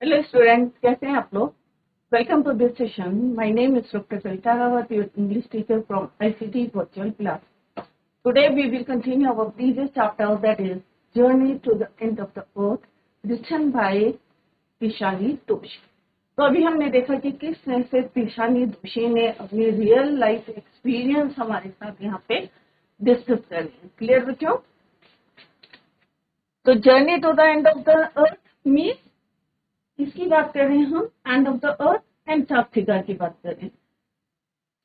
Hello student, कैसे हैं आप लोग? Welcome to this session. My name is doctor Kavita Rawat, your English teacher from ICT virtual class. Today we will continue our previous chapter, that is journey to the end of the earth, written by Tishani Doshi. तो अभी हमने देखा कि किस तरह से तिशानी दोशी ने अपनी रियल लाइफ एक्सपीरियंस हमारे साथ यहाँ पे डिस्कस कर रही है। क्लियर बच्चों? तो journey to the end of the earth means किसकी बात कर रहे हैं हम? End of the earth, Antarctica की बात कर रहे हैं।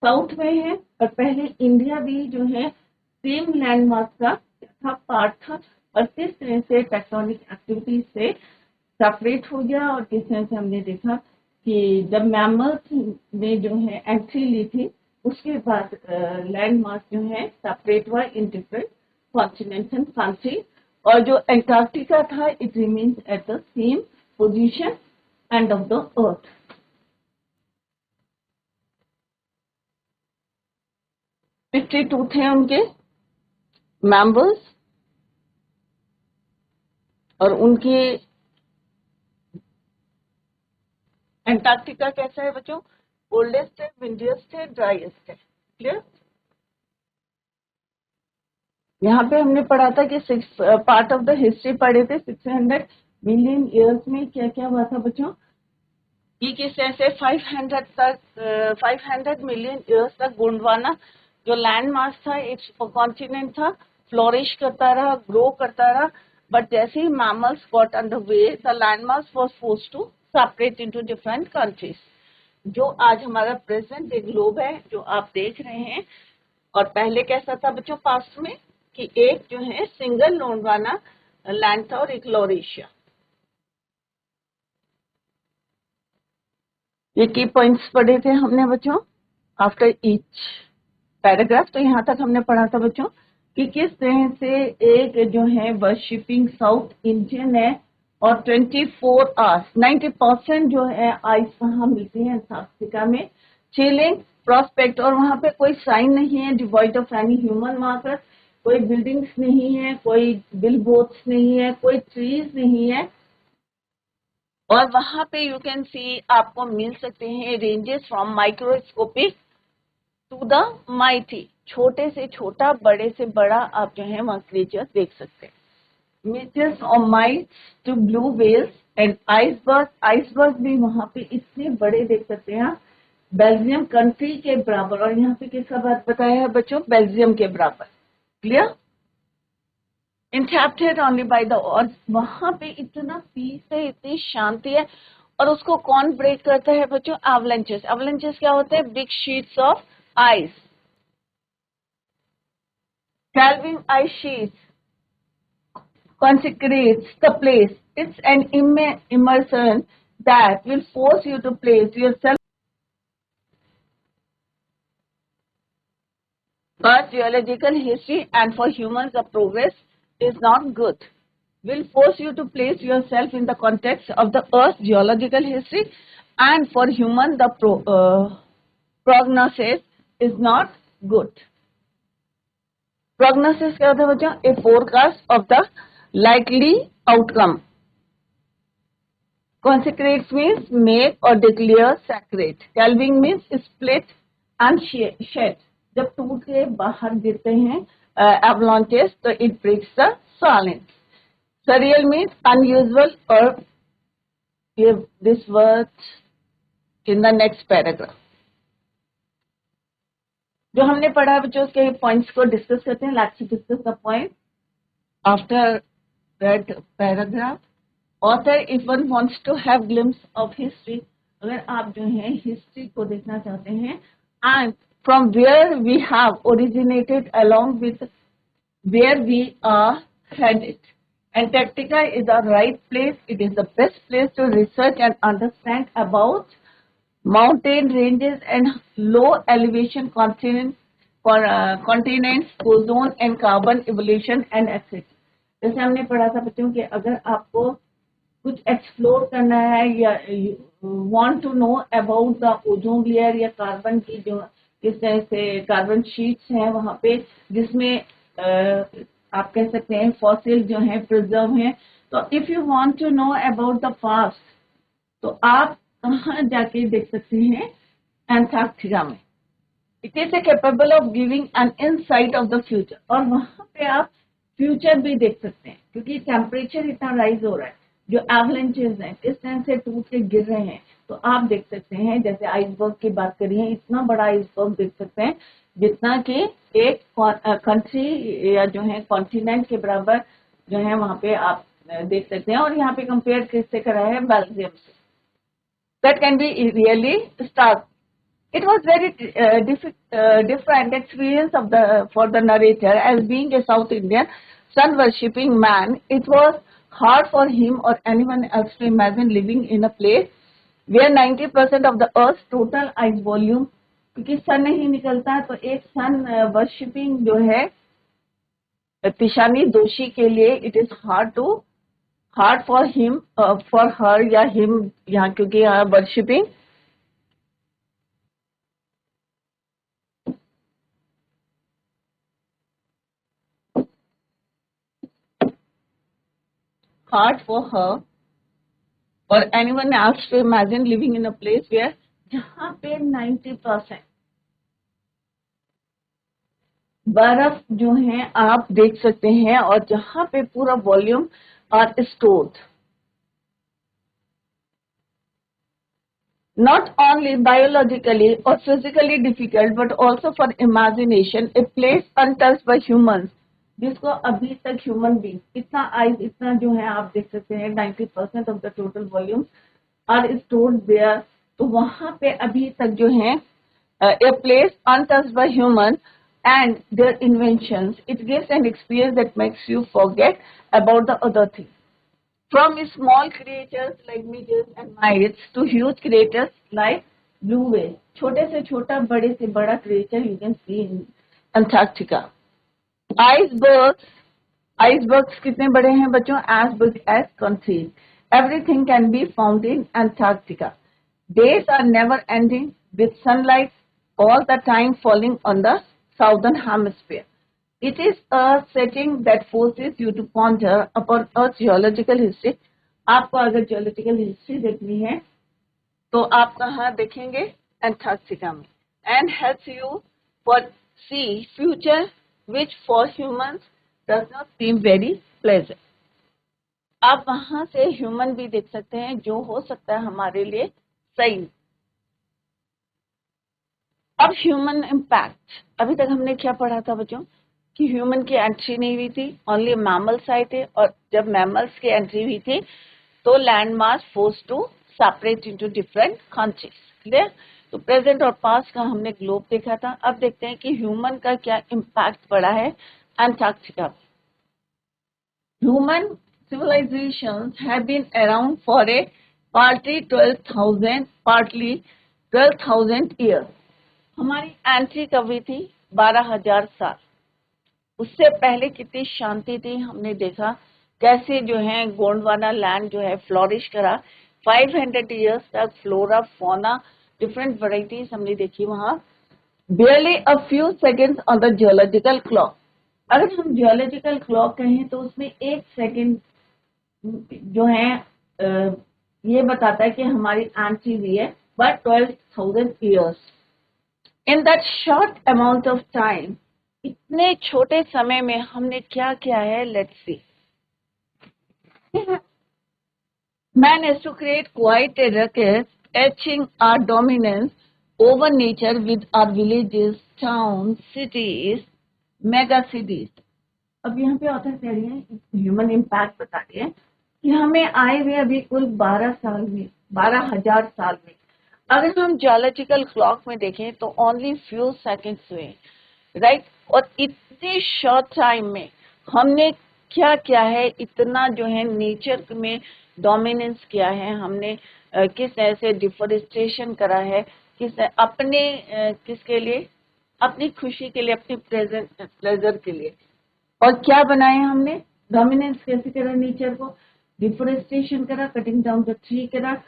साउथ में है और पहले इंडिया भी जो है सेम लैंडमार्क का था, पार्ट था, और किस तरह से टेक्टोनिक एक्टिविटीज से सेपरेट हो गया। और किस तरह से हमने देखा कि जब मैमल्स ने जो है एंट्री ली थी उसके बाद लैंडमार्क जो है सेपरेट हुआ in different continents and country. और जो एंटार्क्टिका था it remains at the same position and of the अर्थ। 52 थे उनके मेंबर्स, और उनके एंटार्क्टिका कैसा है बच्चों? कोल्डेस्ट है, विंडियस्ट है, ड्राइएस्ट है। क्लियर? यहाँ पे हमने पढ़ा था कि पार्ट ऑफ द हिस्ट्री पढ़े थे। 600 मिलियन ईयर्स में क्या क्या हुआ था बच्चों? ये किस तरह से 500 मिलियन ईयर्स तक गोंडवाना जो लैंड मास था, एक कॉन्टिनेंट था, फ्लोरिश करता रहा, ग्रो करता रहा। बट जैसे ही mammals got on the way, the land mass was forced to separate into different countries. जो आज हमारा प्रेजेंट एक ग्लोब है जो आप देख रहे हैं। और पहले कैसा था बच्चों पास्ट में कि एक जो है सिंगल गोंडवाना लैंड था और एक लॉरेशिया। ये की पॉइंट्स पढ़े थे हमने बच्चों आफ्टर ईच पैराग्राफ। तो यहाँ तक हमने पढ़ा था बच्चों कि किस तरह से एक जो है वर्शिपिंग साउथ इंडियन है, और 24 आवर्स 90% जो है आइस वहां मिलती है अंटार्कटिका में। चिलिंग प्रोस्पेक्ट, और वहां पे कोई साइन नहीं है devoid of any human marker, कोई बिल्डिंग्स नहीं है, कोई बिल बोर्ड्स नहीं है, कोई ट्रीज नहीं है। और वहां पे यू कैन सी आपको मिल सकते हैं ranges from microscopic to the mighty, छोटे से छोटा बड़े से बड़ा आप जो है वहां क्रिएचर देख सकते हैं। मीटर्स और mites to blue whales and iceberg. Iceberg भी वहां पे इतने बड़े देख सकते हैं आप, बेल्जियम कंट्री के बराबर। और यहाँ पे किसका बात बताया है बच्चों? बेल्जियम के बराबर। क्लियर? इंटैप्टेड ओनली बाय द, और वहां पे इतना पीस है, इतनी शांति है। और उसको कौन ब्रेक करता है बच्चों? एवलेंचेस। एवलेंचेस क्या होते हैं? Big sheets of ice, calving ice sheets consecrates the place. It's an immersion that will force you to place yourself. But geological history, and for humans the progress is not good, will force you to place yourself in the context of the Earth's geological history, and for human the prognosis is not good. Prognosis क्या होता है बच्चों? A forecast of the likely outcome. Consecrates means make or declare sacred. Calving means split and shed. जब टूट के बाहर गिरते हैं avalanches, तो it breaks the silence. Surreal means unusual, or give this word in the next paragraph. जो हमने पढ़ा बच्चों उसके पॉइंट्स को डिस्कस करते हैं. Let's discuss the point after that paragraph. Author, if one wants to have glimpse of history, अगर आप जो है हिस्ट्री को देखना चाहते हैं, and from where we have originated along with where we are headed, Antarctica is the right place. It is the best place to research and understand about mountain ranges and low elevation continents, ozone and carbon evolution and etc. जैसे हमने पढ़ा था बच्चों कि अगर आपको कुछ explore करना है या want to know about the ozone layer या कार्बन की जो किस तरह से कार्बन शीट्स हैं वहां पे, जिसमें आप कह सकते हैं फॉसिल जो है प्रिजर्व हैं. तो if you want to know about the past, तो आप कहाँ जाके देख सकते हैं, एंटार्क्टिका में। It is capable of giving an insight of the future, और वहां पे आप फ्यूचर भी देख सकते हैं, क्योंकि टेम्परेचर इतना राइज हो रहा है, जो एवलेंचेस हैं किस तरह से टूट के गिर रहे हैं, तो आप देख सकते हैं। जैसे आइसबर्ग की बात करिए, इतना बड़ा आइसबर्ग देख सकते हैं जितना कि एक कंट्री या जो है कॉन्टिनेंट के बराबर जो है वहां पे आप देख सकते हैं। और यहाँ पे कंपेयर किससे करा है, बेल्जियम से। That can be really start. It was very different experience of for the narrator, as being a South Indian sun-worshipping man. It was hard for him or anyone else to imagine living in a place where 90% of the Earth's total ice volume, क्योंकि सन नहीं निकलता, तो एक सन worshipping जो है तिशानी दोषी के लिए it is hard for him, for her या हिम, यहाँ क्योंकि यहाँ worshipping hard for her or anyone else to imagine living in a place where जहां पे 90% बर्फ जो है आप देख सकते हैं, और जहां पे पूरा volume are stored, not only biologically or physically difficult but also for imagination, a place untouched by humans, जिसको अभी तक ह्यूमन बींग इतना आइस, इतना जो है आप देख सकते हैं 90% of the total volume are stored there. तो वहां पे अभी तक जो है a place untouched by human and their inventions, it gives an experience that makes you forget about the other things. From small creatures like midges and mites to huge creatures like blue whale, छोटे से छोटा बड़े से बड़ा creature you can see in Antarctica. Icebergs कितने बड़े हैं बच्चों, as big as countries. Everything can be found in Antarctica. Days are never ending with sunlight all the time falling on the southern hemisphere. It is a setting that forces you to ponder upon Earth's geological history. आपको अगर geological history देखनी है तो आप कहाँ देखेंगे, Antarctica में, and helps you for see future which for humans does not seem very pleasant. आप वहां से ह्यूमन भी देख सकते हैं, जो हो सकता है हमारे लिए सही। अब ह्यूमन इम्पैक्ट, अभी तक हमने क्या पढ़ा था बच्चों, कि ह्यूमन की एंट्री नहीं हुई थी, ओनली मैमल्स आए थे, और जब मैमल्स की एंट्री हुई थी तो land mass force to separate into different countries. Clear? तो प्रेजेंट और पास्ट का हमने ग्लोब देखा था। अब देखते हैं कि ह्यूमन का क्या इम्पैक्ट पड़ा है एंटार्क्टिका पे। Human civilizations have been around for a partly 12,000 years. हमारी एंट्री कब हुई थी, 12,000 साल। उससे पहले कितनी शांति थी, हमने देखा कैसे जो है गोंडवाना लैंड जो है फ्लोरिश करा। 500 इयर्स तक फ्लोरा फौना डिफरेंट वैरायटीज हमने देखी वहां। barely a few seconds on the geological clock. अगर हम जियोलॉजिकल क्लॉक कहें तो उसमें एक सेकंड जो है ये बताता है कि हमारी एंट्री हुई है, but 12,000 years. In that short amount of time, इतने छोटे समय में हमने क्या किया है, let's see. Man has to create quite a ruckus, etching our dominance over nature with our villages, towns, cities, mega cities. अब यहाँ पे ऑथर कह रही है, ह्यूमन इम्पैक्ट बता रही है कि हमें आए हुए अभी कुल 12,000 साल में, अगर हम जियोलॉजिकल क्लॉक में देखें तो ओनली फ्यू सेकंड्स हुए, राइट? और इतने शॉर्ट टाइम में हमने क्या किया है, इतना जो है नेचर में डोमिनेंस किया है हमने, किस तरह से डिफोरेस्टेशन करा है, किस अपने किसके लिए, अपनी खुशी के लिए, अपनी प्लेजर के लिए। और क्या बनाया हमने, डोमिनेंस कैसे करा नेचर को, डिफोरेस्टेशन करा, कटिंग डाउन द ट्री करा।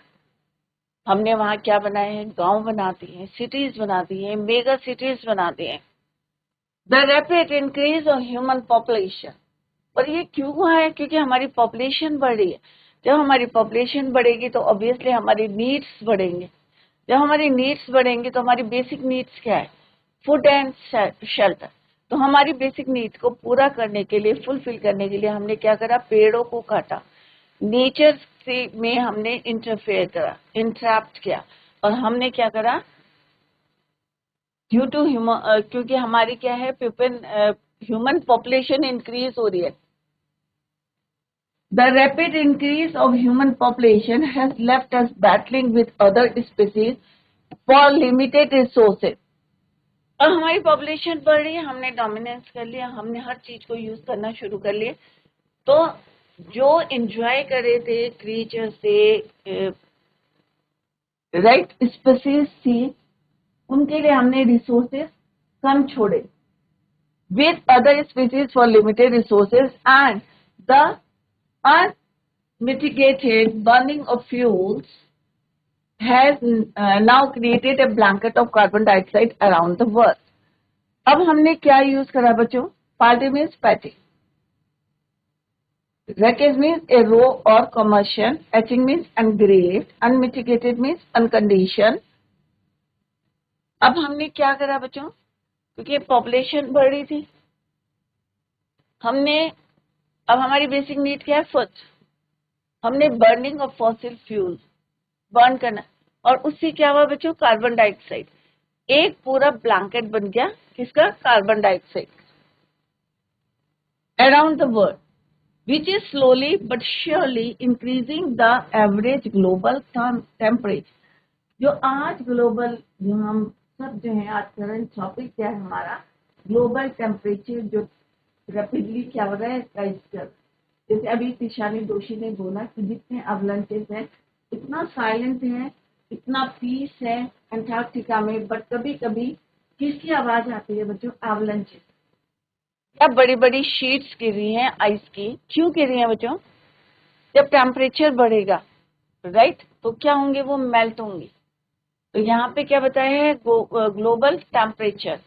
हमने वहां क्या बनाए हैं, गांव बना दिए हैं, सिटीज बना दी हैं, मेगा सिटीज बना दिए हैं। The rapid increase of human population, और ये क्यों हुआ है, क्योंकि हमारी पॉपुलेशन बढ़ रही है। जब हमारी पॉपुलेशन बढ़ेगी तो ऑब्वियसली हमारी नीड्स बढ़ेंगे। जब हमारी नीड्स बढ़ेंगी तो हमारी बेसिक नीड्स क्या है? Food and shelter. तो हमारी बेसिक नीड्स को पूरा करने के लिए, फुलफिल करने के लिए हमने क्या करा? पेड़ों को काटा, नेचर से में हमने इंटरफेयर करा, इंटरप्ट किया, और हमने क्या करा? ड्यू टू क्योंकि हमारी क्या है, ह्यूमन पॉपुलेशन इंक्रीज हो रही है। The rapid increase of human population has left us battling with other species for limited resources. अब हमारी पॉपुलेशन बढ़ रही है, हमने डोमिनेंस कर लिया, हमने हर चीज को यूज करना शुरू कर लिया। तो जो एंजॉय कर रहे थे क्रीचर से, राइट स्पीसीज थी, उनके लिए हमने रिसोर्सेस कम छोड़े। With other species for limited resources and the unmitigated burning of fuels has now created a blanket of carbon dioxide around the world. अब हमने क्या यूज करा बच्चों? Party means patty, wreckage means a raw or commotion, etching means engraved, unmitigated means unconditioned. अब हमने क्या करा बच्चों? क्योंकि पॉपुलेशन बढ़ रही थी, हमने, अब हमारी बेसिक नीड क्या है? फूड। हमने burning of fossil fuel burn करना, और उससे क्या हुआ बच्चों? कार्बन डाइऑक्साइड, एक पूरा ब्लैंकेट बन गया। किसका? Carbon dioxide around the world, which is slowly but surely increasing the average global temperature. जो आज ग्लोबल, जो हम सब जो है आज करंट टॉपिक क्या है हमारा? ग्लोबल टेम्परेचर जो रैपिडली क्या हो रहा है? राइज कर। जैसे अभी तिशानी दोषी ने बोला कि जितने अवलंचेस हैं, इतना साइलेंट है, इतना पीस है अंटार्कटिका में, बट कभी कभी किसकी आवाज आती है बच्चों? एवलंचेस। क्या बड़ी बड़ी शीट्स गिर रही हैं आइस की? क्यों गिर रही हैं बच्चों? जब टेम्परेचर बढ़ेगा, राइट, तो क्या होंगे? वो मेल्ट होंगी। तो यहाँ पे क्या बताया है? ग्लोबल टेम्परेचर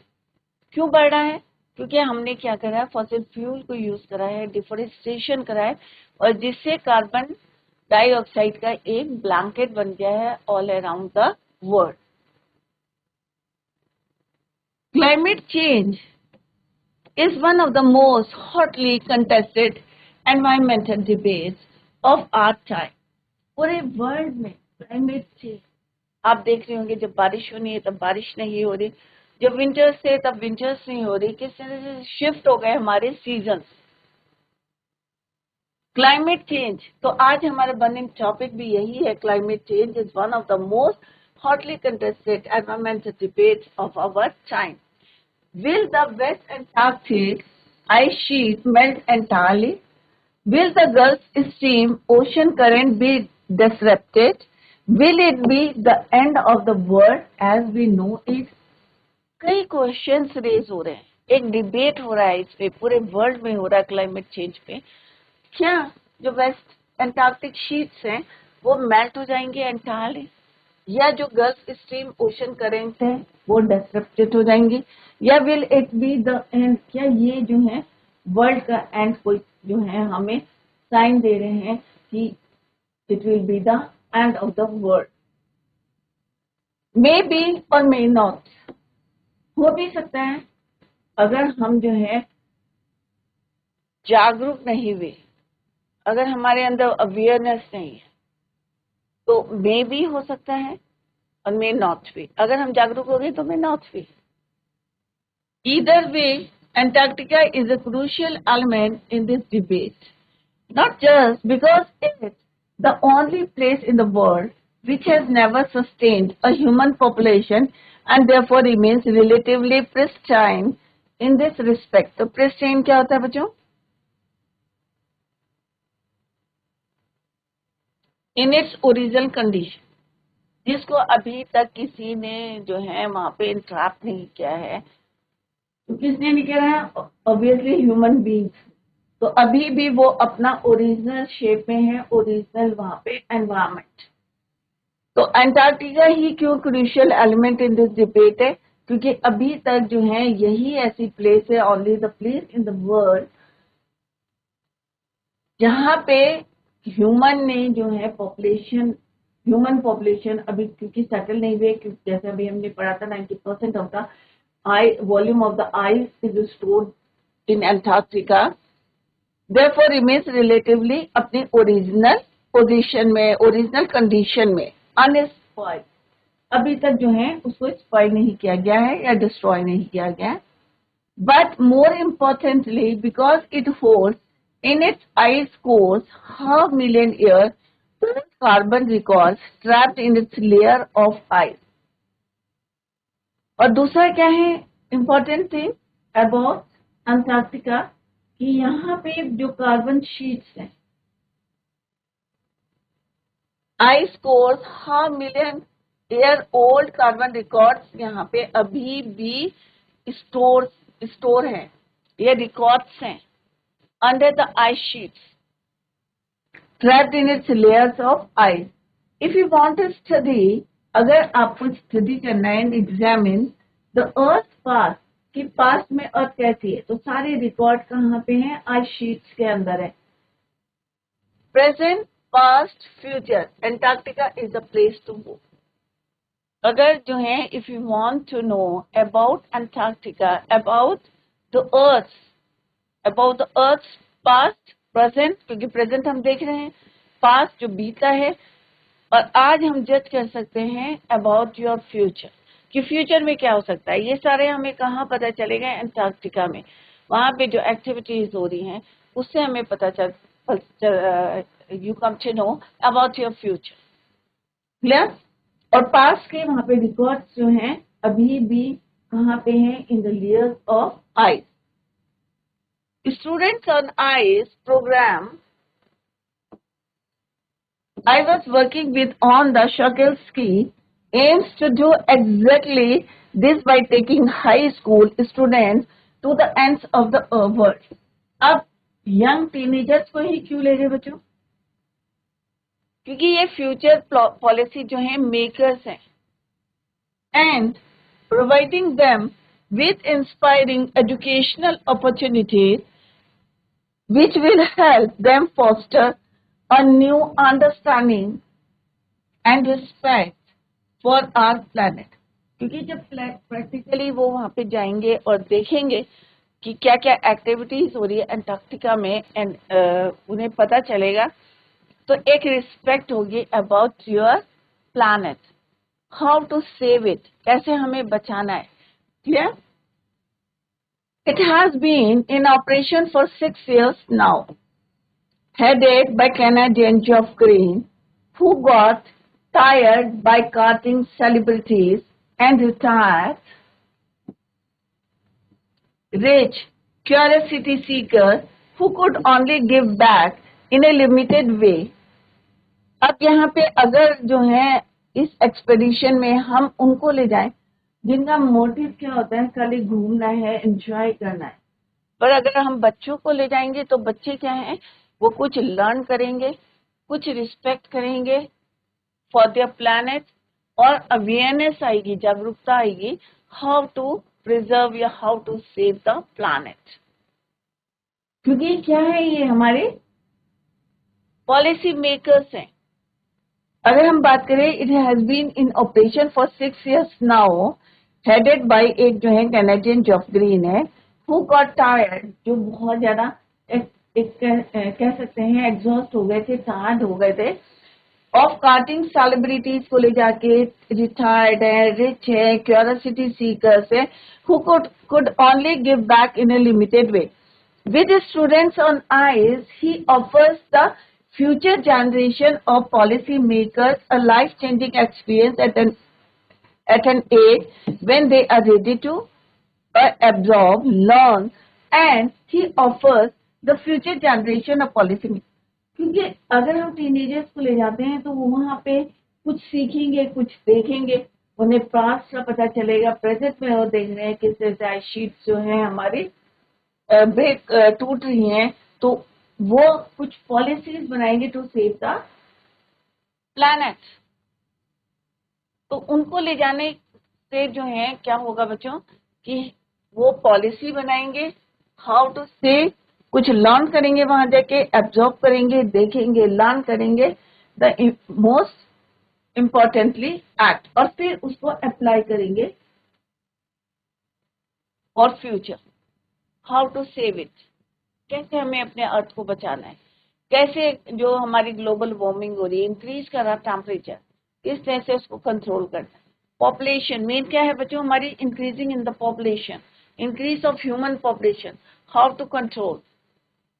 क्यों बढ़ रहा है? क्योंकि हमने क्या करा है? फॉसिल फ्यूल को यूज करा है, डिफोरेस्टेशन करा है, और जिससे कार्बन डाइऑक्साइड का एक ब्लैंकेट बन गया है all around the world. Climate change is one of the most hotly contested environmental debates of our time. पूरे वर्ल्ड में क्लाइमेट चेंज, आप देख रहे होंगे जब बारिश होनी है तब बारिश नहीं हो रही, जब विंटर्स थे तब विंटर्स नहीं हो रही, किस तरह से शिफ्ट हो गए हमारे सीजन। क्लाइमेट चेंज, तो आज हमारा बर्निंग टॉपिक भी यही है। Climate change is one of the most hotly contested environmental debates of our time. Will the West Antarctic ice sheet melt entirely? Will the Gulf Stream ocean current be disrupted? Will it be the end of the world as we know it? कई questions raise हो रहे हैं, एक debate हो रहा है इस पे, पूरे वर्ल्ड में हो रहा है क्लाइमेट चेंज पे। क्या जो वेस्ट एंटार्क्टिक शीट्स हैं वो मेल्ट हो जाएंगे एंटायरली, या जो गल्फ स्ट्रीम ओशन करेंट है वो डिसरप्टेड हो जाएंगे, या will it be the end? क्या ये जो है वर्ल्ड का एंड कोई जो है हमें साइन दे रहे हैं कि it will be the end of the world? May be और मे नॉट, हो भी सकता है अगर हम जो है जागरूक नहीं हुए, अगर हमारे अंदर अवेयरनेस नहीं है, तो मे भी हो सकता है और मे नॉट बी। अगर हम जागरूक हो गए तो may not be. Either way, Antarctica is a crucial element in this debate, not just because it's the only place in the world which has never sustained a human population and therefore remains relatively pristine in this respect. तो pristine क्या होता है बच्चों? In its original condition, जिसको अभी तक किसी ने जो है वहां पे इंट्रैप नहीं किया है। तो किसने नहीं किया है? Obviously human beings. तो अभी भी वो अपना ओरिजिनल शेप में है, ओरिजिनल वहां पे एनवायरमेंट। तो अंटार्कटिका ही क्यों crucial element in this debate है? क्योंकि अभी तक जो है यही ऐसी प्लेस है, only the place in the world जहां पे ह्यूमन ने जो है पॉपुलेशन, ह्यूमन पॉपुलेशन अभी क्योंकि सेटल नहीं हुए, क्योंकि जैसे अभी हमने पढ़ा था 90% of the volume of the ice is stored in Antarctica, therefore remains relatively अपनी ओरिजिनल पोजीशन में, ओरिजिनल कंडीशन में, अनस्पॉइल्ड। अभी तक जो है उसको स्पॉइल नहीं किया गया है या डिस्ट्रॉय नहीं किया गया है। But more importantly because it holds in its ice cores half million years old carbon records trapped in its layer of ice. और दूसरा क्या है इम्पोर्टेंट थिंग अबाउट अंटार्कटिका कि यहाँ पे जो कार्बन शीट्स हैं, ice course half million year old carbon records यहाँ पे अभी भी स्टोर हैं, ये रिकॉर्ड्स हैं under the ice sheets, trapped in its layers of ice. If you want to study, अगर आपको स्टडी करना है, एग्जामिन द अर्थ पास्ट कि पास्ट में अर्थ कैसी है, तो सारे रिकॉर्ड कहाँ पे हैं? आइस शीट्स के अंदर है। Present, past, future, Antarctica is the place to go. अगर जो है if you want to know about Antarctica, about the earth, about the earth past, present, क्योंकि प्रेजेंट हम देख रहे हैं, पास्ट जो बीता है, और आज हम जज कर सकते हैं अबाउट योर फ्यूचर कि फ्यूचर में क्या हो सकता है। ये सारे हमें कहाँ पता चलेगा? एंटार्क्टिका में। वहां पे जो एक्टिविटीज हो रही हैं उससे हमें पता चल you come to know about your future. Clear? और पास्ट के वहां पे रिकॉर्ड्स जो हैं अभी भी कहाँ पे हैं? In the layers of ice. Students on ICE program I was working with on the shuttle ski aims to do exactly this by taking high school students to the ends of the world. अब young teenagers को ही क्यों ले रहे बच्चों? क्योंकि ये future policy जो है मेकर्स हैं, and providing them with inspiring educational opportunities which will help them foster a new understanding and respect for our planet. क्योंकि जब प्रैक्टिकली वो वहां पे जाएंगे और देखेंगे कि क्या क्या एक्टिविटीज हो रही है अंटार्कटिका में, एंड उन्हें पता चलेगा, तो एक रिस्पेक्ट होगी about your planet, how to save it, कैसे हमें बचाना है। Clear? It has been in operation for 6 years now, headed by Canadian Geoff Green, who got tired by carting celebrities and retired rich curiosity seekers who could only give back in a limited way. अब यहाँ पे अगर जो है इस expedition में हम उनको ले जाएं जिनका मोटिव क्या होता है? खाली घूमना है, एंजॉय करना है। पर अगर हम बच्चों को ले जाएंगे तो बच्चे क्या हैं? वो कुछ लर्न करेंगे, कुछ रिस्पेक्ट करेंगे फॉर देयर प्लैनेट, और अवेयरनेस आएगी, जागरूकता आएगी हाउ टू प्रिजर्व या how to save the planet. क्योंकि क्या है, ये हमारे पॉलिसी मेकर्स हैं। अगर हम बात करें, it has been in operation for 6 years now, headed by एक जो है कैनेडियन जॉफ ग्रीन है, हु गॉट टायर्ड, जो बहुत ज्यादा कह सकते हैं एग्जॉस्ट हो गए थे, टायर्ड हो गए थे, ऑफ कार्टिंग सेलिब्रिटीज को ले जाके, रिटायर्ड है, रिच है, क्यूरियोसिटी सीकर्स है, who could only give back in a limited way. With students on ICE, he offers the future generation of policy makers a life-changing experience at an age when they are ready to absorb, learn, and he offers the future generation of policy makers. क्योंकि अगर हम teenagers को ले जाते हैं तो वो वहाँ पे कुछ सीखेंगे, कुछ देखेंगे, उन्हें पास्ट का पता चलेगा, प्रेजेंट में वो देख रहे हैं किस तरह से शीट्स जो है हमारी ब्रेक टूट रही हैं, तो वो कुछ पॉलिसीज बनाएंगे टू सेव द प्लैनेट। तो उनको ले जाने से जो है क्या होगा बच्चों कि वो पॉलिसी बनाएंगे हाउ टू सेव कुछ लर्न करेंगे, वहां जाके एब्जॉर्ब करेंगे, देखेंगे, लर्न करेंगे, द मोस्ट इम्पॉर्टेंटली एक्ट, और फिर उसको अप्लाई करेंगे और future, how to save it, कैसे हमें अपने अर्थ को बचाना है, कैसे जो हमारी ग्लोबल वार्मिंग हो रही है, इंक्रीज कर रहा टेम्परेचर, किस तरह से उसको कंट्रोल करना है। पॉपुलेशन मेन क्या है बच्चों, हमारी increasing in the population, increase of human population, how to control.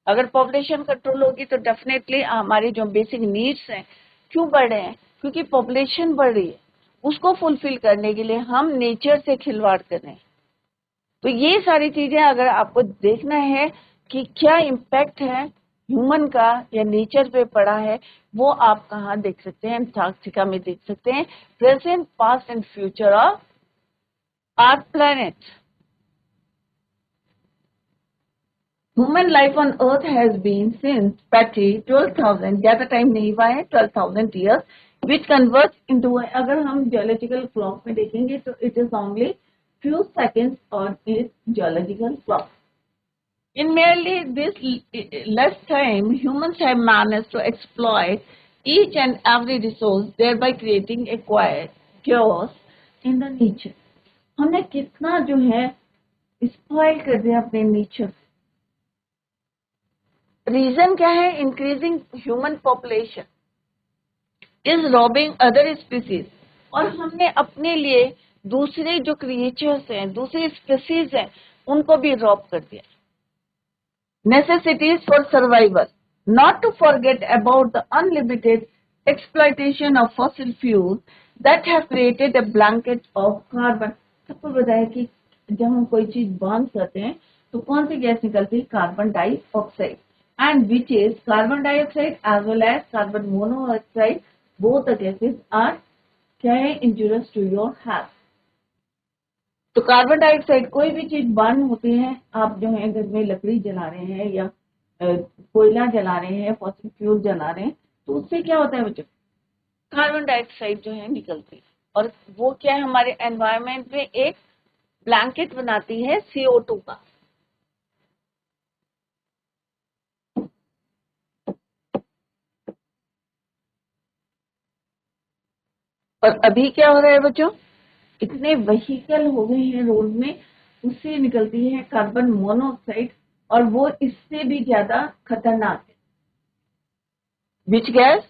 अगर पॉपुलेशन कंट्रोल होगी तो डेफिनेटली हमारे जो बेसिक नीड्स हैं, क्यों बढ़ रहे हैं, क्योंकि पॉपुलेशन बढ़ रही है, उसको फुलफिल करने के लिए हम नेचर से खिलवाड़ कर रहे हैं। तो ये सारी चीजें अगर आपको देखना है कि क्या इम्पैक्ट है ह्यूमन का या नेचर पे पड़ा है, वो आप कहाँ देख सकते हैं, अंटार्कटिका में देख सकते हैं, present, past and future of our planet. Human life on earth has been since patty 12,000, ज्यादा टाइम नहीं हुआ है, 12,000 ईयर्स, विच कन्वर्ट इनटू, अगर हम जियोलॉजिकल क्लॉक में देखेंगे तो it is only few seconds on its geological clock. In merely this less time, humans have managed to exploit each and every resource, thereby creating a chaos in the nature. हमने कितना जो है spoil कर दिया अपने nature. Reason क्या है, increasing human population is robbing other species, और हमने अपने लिए दूसरे जो क्रिएचर्स हैं, दूसरी स्पीसीज हैं, उनको भी रॉब कर दिया। Necessities for survival, not to forget about the unlimited exploitation of fossil fuel that have created a blanket of carbon. सबको बताया कि जब हम कोई चीज बर्न करते हैं तो कौन सी गैस निकलती है, carbon dioxide, and which is carbon dioxide as well as carbon monoxide, both the gases are क्या है, इंजूरियस टू योर हेल्थ। तो कार्बन डाइऑक्साइड, कोई भी चीज बर्न होती है, आप जो है घर में लकड़ी जला रहे हैं या कोयला जला रहे हैं, फॉसिल फ्यूल जला रहे हैं, तो उससे क्या होता है बच्चों, कार्बन डाइऑक्साइड जो है निकलती है, और वो क्या है, हमारे एनवायरमेंट में एक ब्लैंकेट बनाती है CO2 का। और अभी क्या हो रहा है बच्चों, इतने व्हीकल हो गए हैं रोड में, उससे निकलती है कार्बन मोनोऑक्साइड, और वो इससे भी ज्यादा खतरनाक है। विच गैस,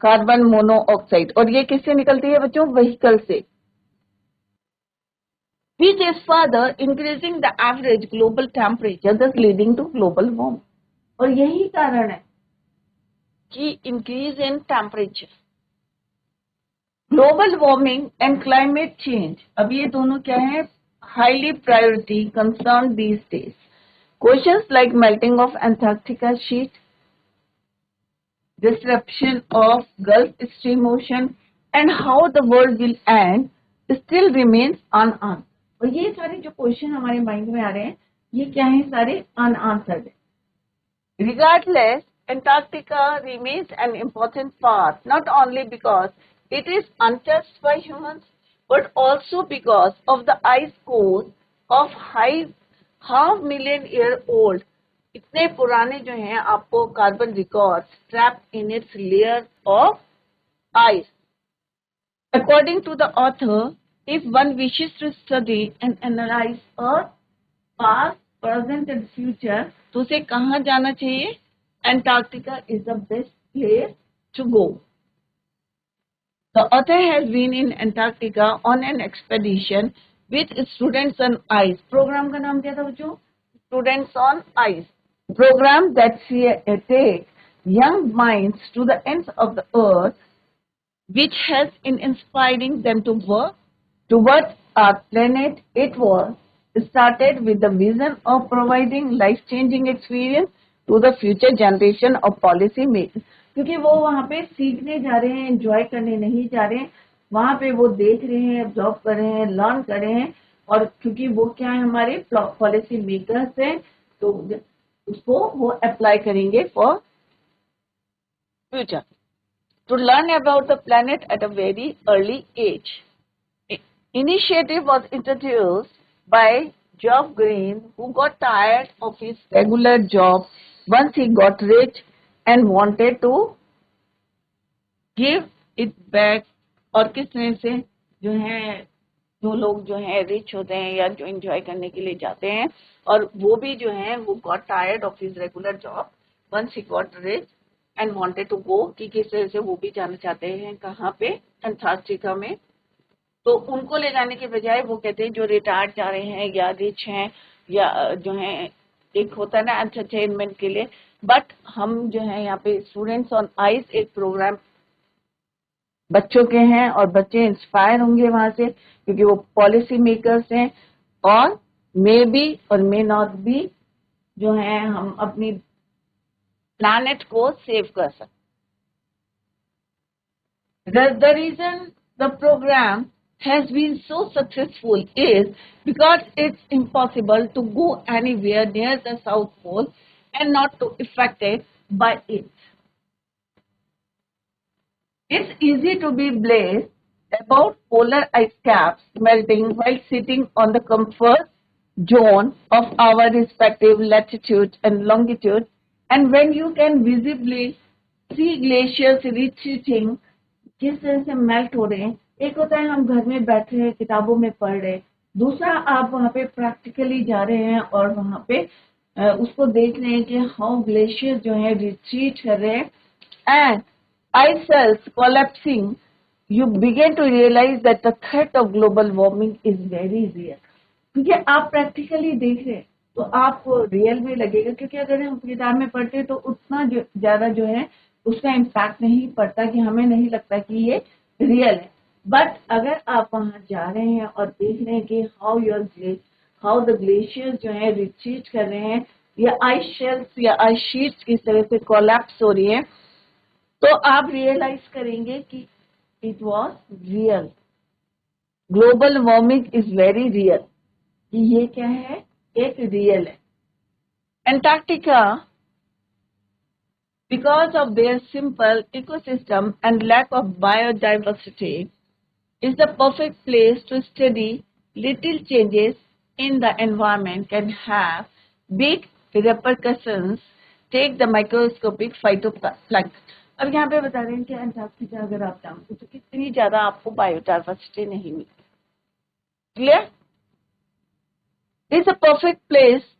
कार्बन मोनोऑक्साइड, और ये किससे निकलती है बच्चों, व्हीकल से। Which is further increasing the average global temperature, दस लीडिंग टू ग्लोबल वार्मिंग। और यही कारण है कि increase in temperature, global warming and climate change, अब ये दोनों क्या है, highly priority concern these days. Questions like melting of Antarctica sheet, disruption of Gulf Stream ocean, and how the world will end still remains unanswered. और ये सारे जो question हमारे माइंड में आ रहे हैं, ये क्या है, सारे unanswered है। Regardless, Antarctica remains an important part, not only because it is untouched by humans, but also because of the ice cores of half million year old, इतने पुराने जो हैं आपको carbon records trapped in its layer of ice. According to the author, if one wishes to study and analyse earth past, present and future, तो उसे कहाँ जाना चाहिए, Antarctica is the best place to go. The author has been in Antarctica on an expedition with students on ice. Programme का नाम क्या था बच्चों, students on ice. Program that take young minds to the ends of the earth, which has in inspiring them to work towards our planet. It was started with the vision of providing life-changing experience to the future generation of policy makers. क्योंकि वो वहाँ पे सीखने जा रहे हैं, enjoy करने नहीं जा रहे हैं, वहाँ पे वो देख रहे हैं, ऑब्जर्व कर रहे हैं, लर्न कर रहे हैं, और क्योंकि वो क्या है, हमारे पॉलिसी मेकर्स हैं, तो उसको वो अप्लाई करेंगे for future. To learn about the planet at a very early age, initiative was introduced by Geoff Green, who got tired of his regular job once he got rich and wanted to give it back. और किस तरह से जो है, जो लोग जो है रिच होते हैं या जो एंजॉय करने के लिए जाते हैं, और वो भी जो है वो got tired of his regular job once he got rich and wanted to go, कि किस तरह से वो भी जाना चाहते हैं कहाँ पे, अंटार्कटिका में। तो उनको ले जाने के बजाय वो कहते हैं जो रिटायर्ड जा रहे हैं या रिच हैं या जो है, एक होता है ना एंटरटेनमेंट के लिए, बट हम जो है यहाँ पे स्टूडेंट्स ऑन आइस एक प्रोग्राम बच्चों के हैं और बच्चे इंस्पायर होंगे वहां से, क्योंकि वो पॉलिसी मेकर्स हैं, और मे बी और मे नॉट बी जो है हम अपनी प्लैनेट को सेव कर सकते। The reason the program has been so successful is because it's impossible to go anywhere near the South Pole and not to affected by it. It's easy to be blazed about polar ice caps melting while sitting on the comfort zone of our respective latitude and longitude, and when you can visibly see glaciers retreating, किस तरह से melt हो रहे हैं। एक होता है हम घर में बैठे हैं किताबों में पढ़ रहे, दूसरा आप वहाँ पे प्रैक्टिकली जा रहे हैं और वहाँ पे उसको देख रहे हैं कि हाउ ग्लेशियर जो है रिट्रीट कर रहे हैं, and ice cells collapsing, you begin to realize that the threat of global warming is very real. क्योंकि आप प्रैक्टिकली देख रहे हैं तो आपको रियल में लगेगा, क्योंकि अगर हम किताब में पढ़ते हैं तो उतना ज्यादा जो है उसका इम्पैक्ट नहीं पड़ता, कि हमें नहीं लगता कि ये रियल है। बट अगर आप वहां जा रहे हैं और देख रहे हैं कि हाउ द ग्लेशियर्स जो है रिट्रीट कर रहे हैं, या आइस शेल्स या आइस शीट्स किस तरह से कोलैप्स हो रही है, तो आप रियलाइज करेंगे कि it was real, global warming is very real, कि ये क्या है, एक रियल है। Antarctica, because of their simple ecosystem and lack of biodiversity, is the perfect place to study little changes in the environment can have big repercussions. Take the microscopic phytoplankton. अब यहाँ पे बता रहे हैं कि अंटार्कटिका अगर आप जाओगे तो कितनी ज्यादा आपको बायोडाइवर्सिटी नहीं मिलती। Clear? It's a perfect place.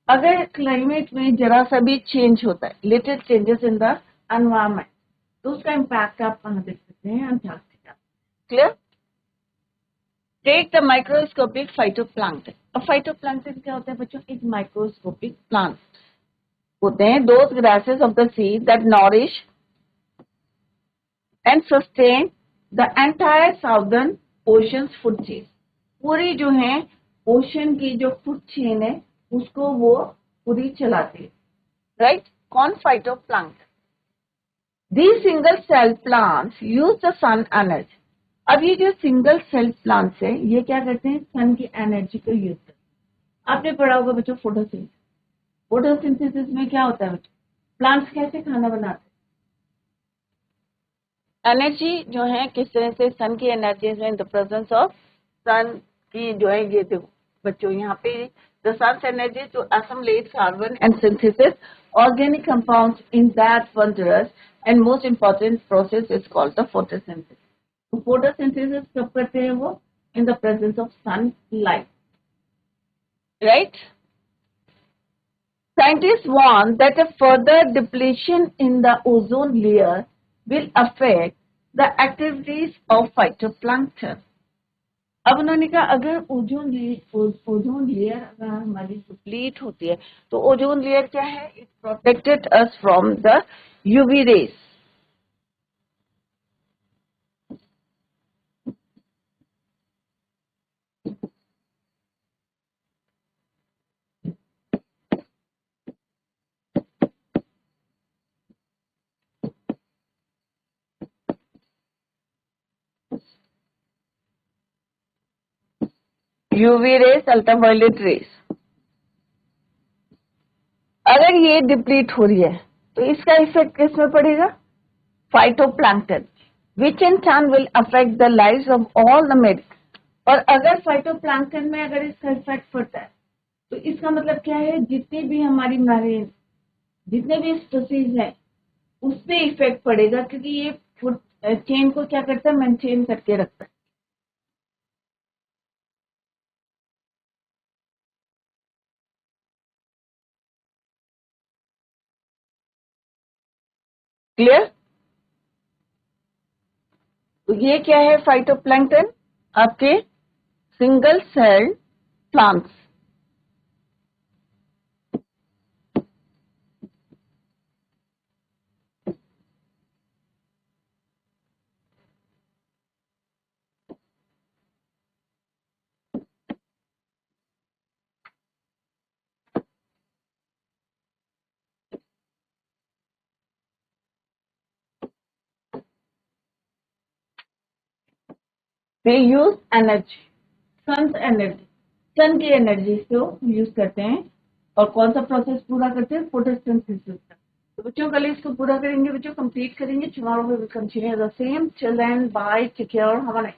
अगर क्लाइमेट में जरा सा भी चेंज होता है, little changes in the environment, तो उसका इम्पैक्ट आप कहाँ देख सकते हैं, Antarctica. Clear? Take the microscopic phytoplankton. अब फाइटोप्लैंक्टन क्या होता है बच्चों, एक माइक्रोस्कोपिक प्लांट होते हैं, those grasses of the sea that nourish and sustain the entire southern ocean food chain. पूरी जो है ओशन की जो फूड चेन है उसको वो पूरी चलाती है, राइट? कौन? Phytoplankton. These single cell plants use the sun energy. अब ये जो सिंगल सेल प्लांट्स है ये क्या करते हैं, सन की एनर्जी को यूज करते हैं। आपने पढ़ा होगा बच्चों फोटोसिंथेसिस। फोटोसिंथेसिस में क्या होता है बच्चों, प्लांट्स कैसे खाना बनाते हैं, एनर्जी जो है किस तरह से सन की एनर्जी में, इन द प्रेजेंस ऑफ सन की जो है, ये देखो बच्चों यहाँ पे the sun's energy to assimilate carbon and synthesis organic compounds in that wondrous and most important process is called the photosynthesis. तो photosynthesis कब करते हैं वो, in the presence of sunlight, right? Scientists warn that a further depletion in the ozone layer will affect the activities of phytoplankton. अब उन्होंने कहा अगर ozone layer अगर हमारी डिप्लीट होती है तो ओजोन लेयर क्या है, it protected us from the UV rays. UV rays, ultraviolet rays, अगर ये डिप्लीट हो रही है तो इसका इफेक्ट किस में पड़ेगा, phytoplankton, which in turn will affect the lives of all the और अगर फाइटोप्लैंक्टन में अगर इसका इफेक्ट पड़ता है तो इसका मतलब क्या है, जितनी भी हमारी मैरीन, जितने भी स्पीसीज हैं उस पे इफेक्ट पड़ेगा, क्योंकि ये फूड चेन को क्या करता है, मेंटेन करके रखता है। क्लियर? तो ये क्या है, फाइटोप्लैंक्टन आपके सिंगल सेल प्लांट्स। दे यूज एनर्जी, सन की एनर्जी को यूज करते हैं। और कौन सा प्रोसेस पूरा करते हैं, फोटोसिंथेसिस का। तो बच्चों कल इसको पूरा करेंगे, बच्चों कंप्लीट करेंगे। Tomorrow we will continue the same. Till then bye, take care, have a nice